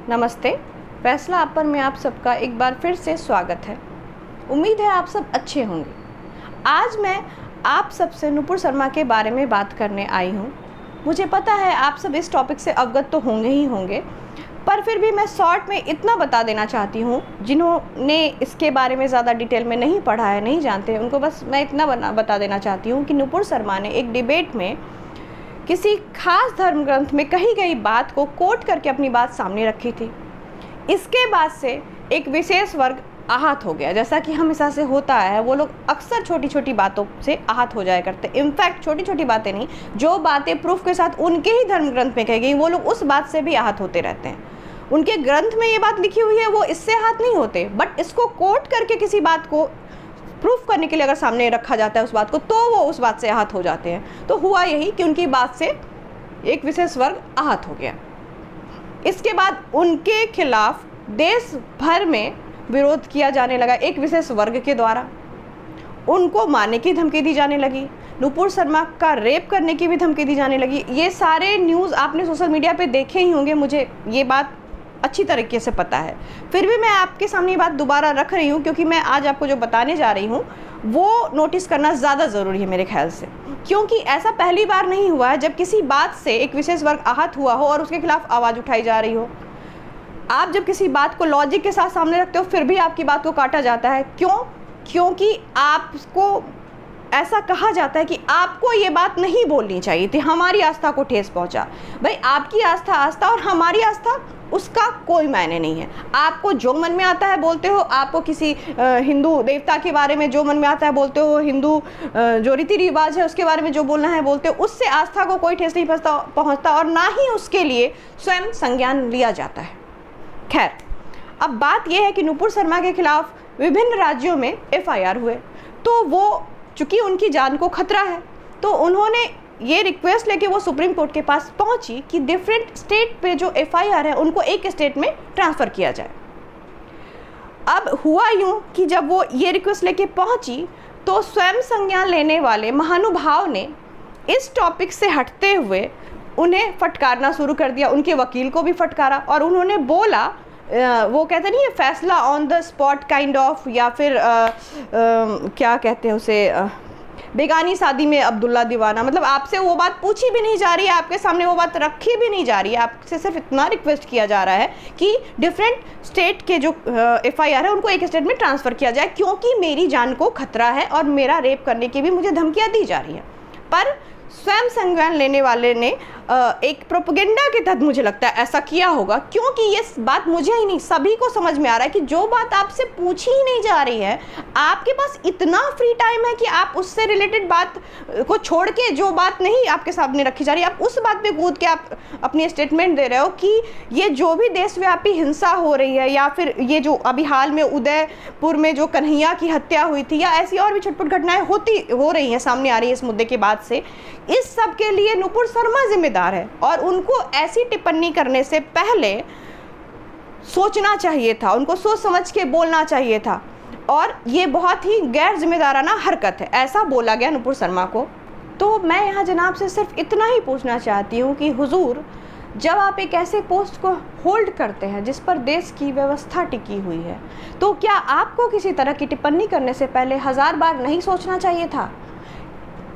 नमस्ते। फैसला आप पर में आप सबका एक बार फिर से स्वागत है। उम्मीद है आप सब अच्छे होंगे। आज मैं आप सबसे नुपुर शर्मा के बारे में बात करने आई हूँ। मुझे पता है आप सब इस टॉपिक से अवगत तो होंगे ही होंगे, पर फिर भी मैं शॉर्ट में इतना बता देना चाहती हूँ, जिन्होंने इसके बारे में ज़्यादा डिटेल में नहीं पढ़ा है, नहीं जानते, उनको बस मैं इतना बता देना चाहती हूँ कि नुपुर शर्मा ने एक डिबेट में किसी खास धर्म ग्रंथ में कही गई बात को कोट करके अपनी बात सामने रखी थी। इसके बाद से एक विशेष वर्ग आहत हो गया। जैसा कि हमेशा से होता है, वो लोग अक्सर छोटी छोटी बातों से आहत हो जाया करते। इनफैक्ट छोटी छोटी बातें नहीं, जो बातें प्रूफ के साथ उनके ही धर्म ग्रंथ में कही गई, वो लोग उस बात से भी आहत होते रहते हैं। उनके ग्रंथ में ये बात लिखी हुई है, वो इससे आहत नहीं होते, बट इसको कोट करके किसी बात को प्रूफ करने के लिए अगर सामने रखा जाता है उस बात को, तो वो उस बात से आहत हो जाते हैं। तो हुआ यही कि उनकी बात से एक विशेष वर्ग आहत हो गया। इसके बाद उनके खिलाफ देश भर में विरोध किया जाने लगा एक विशेष वर्ग के द्वारा। उनको मारने की धमकी दी जाने लगी, नुपुर शर्मा का रेप करने की भी धमकी दी जाने लगी। ये सारे न्यूज़ आपने सोशल मीडिया पे देखे ही होंगे, मुझे ये बात अच्छी तरीके से पता है। फिर भी मैं आपके सामने ये बात दोबारा रख रही हूँ, क्योंकि मैं आज आपको जो बताने जा रही हूँ वो नोटिस करना ज़्यादा ज़रूरी है मेरे ख्याल से। क्योंकि ऐसा पहली बार नहीं हुआ है जब किसी बात से एक विशेष वर्ग आहत हुआ हो और उसके खिलाफ आवाज़ उठाई जा रही हो। आप जब किसी बात को लॉजिक के साथ सामने रखते हो, फिर भी आपकी बात को काटा जाता है। क्यों? क्योंकि आपको ऐसा कहा जाता है कि आपको ये बात नहीं बोलनी चाहिए थी, हमारी आस्था को ठेस पहुंचा। भाई, आपकी आस्था आस्था और हमारी आस्था, उसका कोई मायने नहीं है। आपको जो मन में आता है बोलते हो, आपको किसी हिंदू देवता के बारे में जो मन में आता है बोलते हो, हिंदू जो रीति रिवाज है उसके बारे में जो बोलना है बोलते हो। उससे आस्था को कोई ठेस नहीं पहुंचता और ना ही उसके लिए स्वयं संज्ञान लिया जाता है। खैर, अब बात यह है कि नुपुर शर्मा के खिलाफ विभिन्न राज्यों में FIR हुए, तो वो चूँकि उनकी जान को खतरा है, तो उन्होंने ये रिक्वेस्ट लेके वो सुप्रीम कोर्ट के पास पहुंची कि डिफरेंट स्टेट पे जो FIR है उनको एक स्टेट में ट्रांसफ़र किया जाए। अब हुआ यूँ कि जब वो ये रिक्वेस्ट लेके पहुंची, तो स्वयं संज्ञान लेने वाले महानुभाव ने इस टॉपिक से हटते हुए उन्हें फटकारना शुरू कर दिया। उनके वकील को भी फटकारा और उन्होंने बोला, वो कहते नहीं है फैसला on the spot kind of, या फिर क्या कहते हैं उसे, बेगानी शादी में अब्दुल्ला दीवाना। मतलब आपसे वो बात पूछी भी नहीं जा रही है, आपके सामने वो बात रखी भी नहीं जा रही है, आपसे सिर्फ इतना रिक्वेस्ट किया जा रहा है कि डिफरेंट स्टेट के जो FIR है उनको एक स्टेट में ट्रांसफ़र किया जाए, क्योंकि मेरी जान को खतरा है और मेरा रेप करने की भी मुझे धमकियाँ दी जा रही है। पर स्वयं संज्ञान लेने वाले ने एक प्रोपेगेंडा के तहत मुझे लगता है ऐसा किया होगा, क्योंकि ये बात मुझे ही नहीं सभी को समझ में आ रहा है कि जो बात आपसे पूछी ही नहीं जा रही है, आपके पास इतना फ्री टाइम है कि आप उससे रिलेटेड बात को छोड़ के जो बात नहीं आपके सामने रखी जा रही है, आप उस बात पे कूद के आप अपनी स्टेटमेंट दे रहे हो कि ये जो भी देशव्यापी हिंसा हो रही है, या फिर ये जो अभी हाल में उदयपुर में जो कन्हैया की हत्या हुई थी, या ऐसी और भी छुटपुट घटनाएं हो रही हैं, सामने आ रही है इस मुद्दे के बाद से, इस सब के लिए नुपुर शर्मा जिम्मेदार है। और उनको ऐसी टिप्पणी करने से पहले सोचना चाहिए था, उनको सोच समझ के बोलना चाहिए था, और ये बहुत ही गैर जिम्मेदाराना हरकत है, ऐसा बोला गया नुपुर शर्मा को। तो मैं यहाँ जनाब से सिर्फ इतना ही पूछना चाहती हूँ कि हुजूर, जब आप एक ऐसे पोस्ट को होल्ड करते हैं जिस पर देश की व्यवस्था टिकी हुई है, तो क्या आपको किसी तरह की टिप्पणी करने से पहले 1000 बार नहीं सोचना चाहिए था?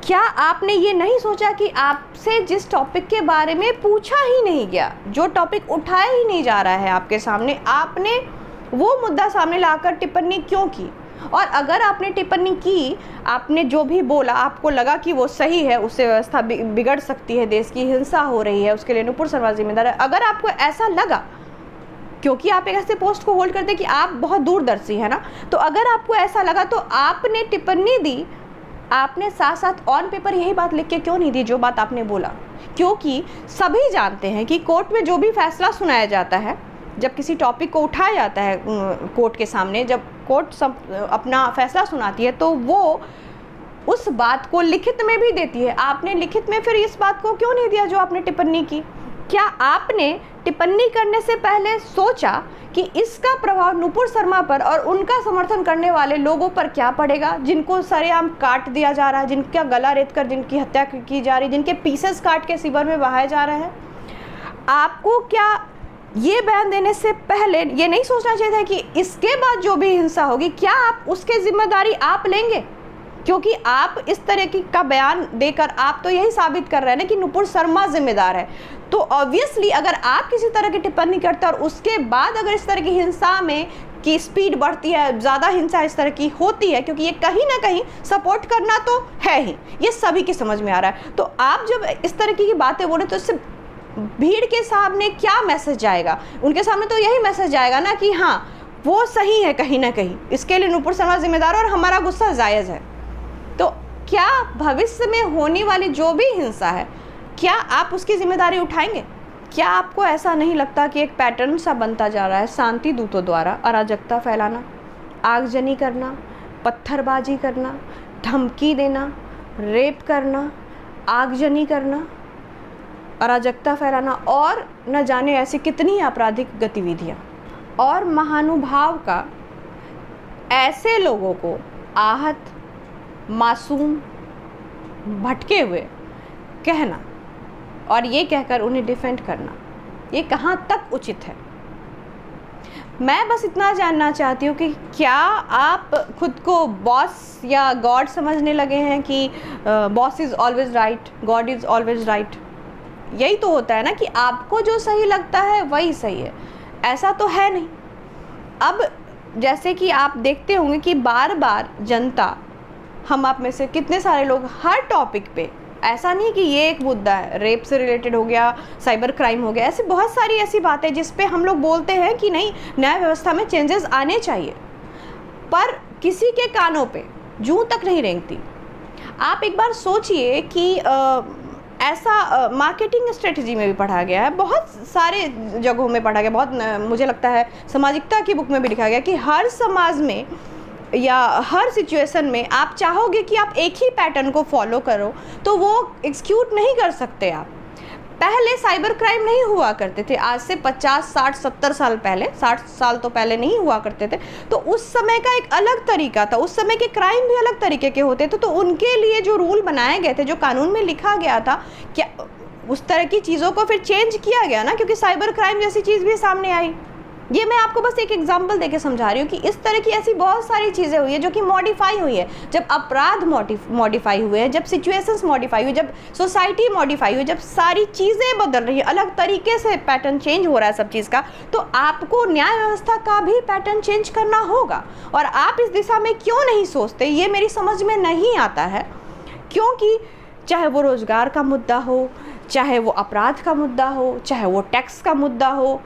क्या आपने ये नहीं सोचा कि आपसे जिस टॉपिक के बारे में पूछा ही नहीं गया, जो टॉपिक उठाया ही नहीं जा रहा है आपके सामने, आपने वो मुद्दा सामने लाकर टिप्पणी क्यों की? और अगर आपने टिप्पणी की, आपने जो भी बोला, आपको लगा कि वो सही है, उससे व्यवस्था बिगड़ सकती है, देश की हिंसा हो रही है, उसके लिए नुपुर शर्मा जिम्मेदार है, अगर आपको ऐसा लगा, क्योंकि आप एक ऐसे पोस्ट को होल्ड करते कि आप बहुत दूरदर्शी है ना, तो अगर आपको ऐसा लगा तो आपने टिप्पणी दी, आपने साथ साथ ऑन पेपर यही बात लिख के क्यों नहीं दी जो बात आपने बोला? क्योंकि सभी जानते हैं कि कोर्ट में जो भी फैसला सुनाया जाता है, जब किसी टॉपिक को उठाया जाता है कोर्ट के सामने, जब कोर्ट सब अपना फैसला सुनाती है, तो वो उस बात को लिखित में भी देती है। आपने लिखित में फिर इस बात को क्यों नहीं दिया जो आपने टिप्पणी की? क्या आपने टिप्पणी करने से पहले सोचा कि इसका प्रभाव नुपुर शर्मा पर और उनका समर्थन करने वाले लोगों पर क्या पड़ेगा, जिनको सरेआम काट दिया जा रहा है, जिनका गला रेत कर जिनकी हत्या की जा रही है, जिनके पीसेस काट के सीवर में बहाए जा रहे हैं? आपको क्या ये बयान देने से पहले ये नहीं सोचना चाहिए था कि इसके बाद जो भी हिंसा होगी क्या आप उसकी जिम्मेदारी आप लेंगे, क्योंकि आप इस तरह की का बयान देकर आप तो यही साबित कर रहे हैं ना कि नुपुर शर्मा जिम्मेदार है। तो ऑब्वियसली अगर आप किसी तरह की टिप्पणी करते हैं और उसके बाद अगर इस तरह की हिंसा में की स्पीड बढ़ती है, ज़्यादा हिंसा इस तरह की होती है, क्योंकि ये कहीं ना कहीं सपोर्ट करना तो है ही, ये सभी की समझ में आ रहा है। तो आप जब इस तरह की बातें बोले तो इससे भीड़ के सामने क्या मैसेज जाएगा? उनके सामने तो यही मैसेज जाएगा ना कि हाँ वो सही है कहीं ना कहीं, इसके लिए नुपुर शर्मा जिम्मेदार है और हमारा गुस्सा जायज़ है। तो क्या भविष्य में होने वाली जो भी हिंसा है क्या आप उसकी जिम्मेदारी उठाएंगे? क्या आपको ऐसा नहीं लगता कि एक पैटर्न सा बनता जा रहा है शांति दूतों द्वारा अराजकता फैलाना, आगजनी करना, पत्थरबाजी करना, धमकी देना, रेप करना, आगजनी करना, अराजकता फैलाना और न जाने ऐसी कितनी आपराधिक गतिविधियाँ, और महानुभाव का ऐसे लोगों को आहत, मासूम, भटके हुए कहना और ये कहकर उन्हें डिफेंड करना, ये कहाँ तक उचित है? मैं बस इतना जानना चाहती हूँ कि क्या आप खुद को बॉस या गॉड समझने लगे हैं कि boss is always right, God is always right? यही तो होता है ना कि आपको जो सही लगता है वही सही है, ऐसा तो है नहीं। अब जैसे कि आप देखते होंगे कि बार बार जनता, हम आप में से कितने सारे लोग हर टॉपिक पे, ऐसा नहीं कि ये एक मुद्दा है, रेप से रिलेटेड हो गया, साइबर क्राइम हो गया, ऐसी बहुत सारी ऐसी बातें जिस पे हम लोग बोलते हैं कि नहीं न्याय व्यवस्था में चेंजेस आने चाहिए, पर किसी के कानों पे जूं तक नहीं रेंगती। आप एक बार सोचिए कि ऐसा मार्केटिंग स्ट्रेटजी में भी पढ़ा गया है, बहुत सारे जगहों में पढ़ा गया, बहुत मुझे लगता है सामाजिकता की बुक में भी लिखा गया कि हर समाज में या हर सिचुएशन में आप चाहोगे कि आप एक ही पैटर्न को फॉलो करो तो वो एक्सिक्यूट नहीं कर सकते आप। पहले साइबर क्राइम नहीं हुआ करते थे, आज से 50, 60, 70 साल पहले, 60 साल तो पहले नहीं हुआ करते थे, तो उस समय का एक अलग तरीका था, उस समय के क्राइम भी अलग तरीके के होते थे। तो उनके लिए जो रूल बनाए गए थे, जो कानून में लिखा गया था, क्या उस तरह की चीज़ों को फिर चेंज किया गया ना, क्योंकि साइबर क्राइम जैसी चीज़ भी सामने आई। ये मैं आपको बस एक एग्जांपल देके समझा रही हूँ कि इस तरह की ऐसी बहुत सारी चीज़ें हुई है जो कि मॉडिफाई हुई है। जब अपराध मॉडिफाई हुए हैं, जब सिचुएशंस मॉडिफाई हुई, जब सोसाइटी मॉडिफाई हुई, जब सारी चीज़ें बदल रही है, अलग तरीके से पैटर्न चेंज हो रहा है सब चीज़ का, तो आपको न्याय व्यवस्था का भी पैटर्न चेंज करना होगा। और आप इस दिशा में क्यों नहीं सोचते, ये मेरी समझ में नहीं आता है। क्योंकि चाहे वो रोज़गार का मुद्दा हो, चाहे वो अपराध का मुद्दा हो, चाहे वो टैक्स का मुद्दा हो,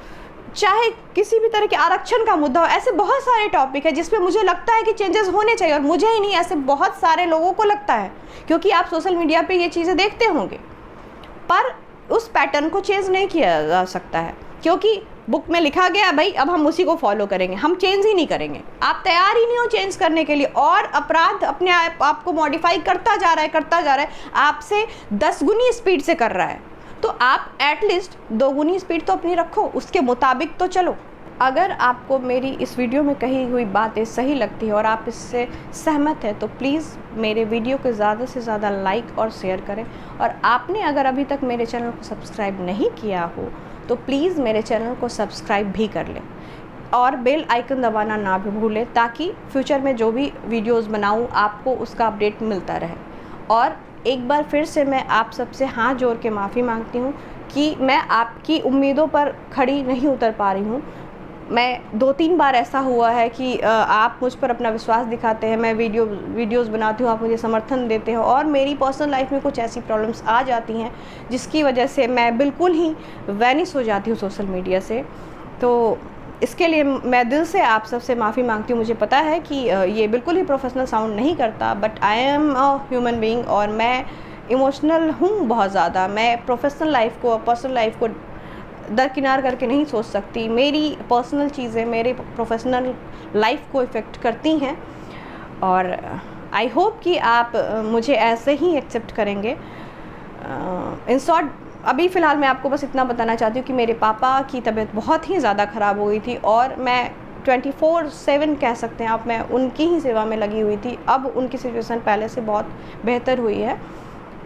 चाहे किसी भी तरह के आरक्षण का मुद्दा हो, ऐसे बहुत सारे टॉपिक है जिसपे मुझे लगता है कि चेंजेस होने चाहिए। और मुझे ही नहीं, ऐसे बहुत सारे लोगों को लगता है, क्योंकि आप सोशल मीडिया पे ये चीज़ें देखते होंगे। पर उस पैटर्न को चेंज नहीं किया जा सकता है, क्योंकि बुक में लिखा गया भाई, अब हम उसी को फॉलो करेंगे, हम चेंज ही नहीं करेंगे। आप तैयार ही नहीं हो चेंज करने के लिए, और अपराध अपने आप को मॉडिफाई करता जा रहा है, आपसे 10 गुनी स्पीड से कर रहा है। तो आप एटलीस्ट 2 गुनी स्पीड तो अपनी रखो, उसके मुताबिक तो चलो। अगर आपको मेरी इस वीडियो में कही हुई बातें सही लगती है और आप इससे सहमत हैं तो प्लीज़ मेरे वीडियो को ज़्यादा से ज़्यादा लाइक और शेयर करें। और आपने अगर अभी तक मेरे चैनल को सब्सक्राइब नहीं किया हो तो प्लीज़ मेरे चैनल को सब्सक्राइब भी कर लें और बेल आइकन दबाना ना भी भूलें, ताकि फ्यूचर में जो भी वीडियोज़ बनाऊँ आपको उसका अपडेट मिलता रहे। और एक बार फिर से मैं आप सबसे हाथ जोड़ के माफ़ी मांगती हूँ कि मैं आपकी उम्मीदों पर खड़ी नहीं उतर पा रही हूँ। मैं 2-3 बार ऐसा हुआ है कि आप मुझ पर अपना विश्वास दिखाते हैं, मैं वीडियोज़ बनाती हूँ, आप मुझे समर्थन देते हो, और मेरी पर्सनल लाइफ में कुछ ऐसी प्रॉब्लम्स आ जाती हैं जिसकी वजह से मैं बिल्कुल ही वैनिश हो जाती हूँ सोशल मीडिया से। तो इसके लिए मैं दिल से आप सबसे माफ़ी मांगती हूँ। मुझे पता है कि ये बिल्कुल ही प्रोफेशनल साउंड नहीं करता, but I am a human being और मैं इमोशनल हूँ बहुत ज़्यादा। मैं प्रोफेशनल लाइफ को, पर्सनल लाइफ को दरकिनार करके नहीं सोच सकती। मेरी पर्सनल चीज़ें मेरे प्रोफेशनल लाइफ को इफ़ेक्ट करती हैं, और आई होप कि आप मुझे ऐसे ही एक्सेप्ट करेंगे। इन शॉर्ट, अभी फ़िलहाल मैं आपको बस इतना बताना चाहती हूँ कि मेरे पापा की तबीयत बहुत ही ज़्यादा ख़राब हो गई थी और मैं 24/7 कह सकते हैं आप, मैं उनकी ही सेवा में लगी हुई थी। अब उनकी सिचुएशन पहले से बहुत बेहतर हुई है,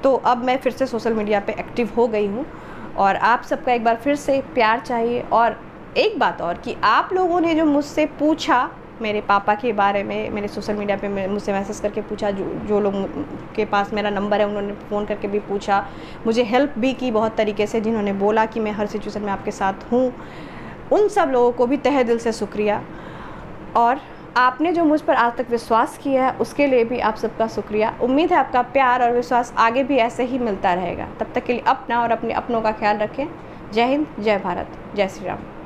तो अब मैं फिर से सोशल मीडिया पे एक्टिव हो गई हूँ। और आप सबका एक बार फिर से प्यार चाहिए, और एक बात और कि आप लोगों ने जो मुझसे पूछा मेरे पापा के बारे में, मेरे सोशल मीडिया पे मुझसे मैसेज करके पूछा, जो लोग के पास मेरा नंबर है उन्होंने फ़ोन करके भी पूछा, मुझे हेल्प भी की बहुत तरीके से, जिन्होंने बोला कि मैं हर सिचुएशन में आपके साथ हूँ, उन सब लोगों को भी तहे दिल से शुक्रिया। और आपने जो मुझ पर आज तक विश्वास किया है उसके लिए भी आप सबका शुक्रिया। उम्मीद है आपका प्यार और विश्वास आगे भी ऐसे ही मिलता रहेगा। तब तक के लिए अपना और अपने अपनों का ख्याल रखें। जय हिंद, जय भारत, जय श्री राम।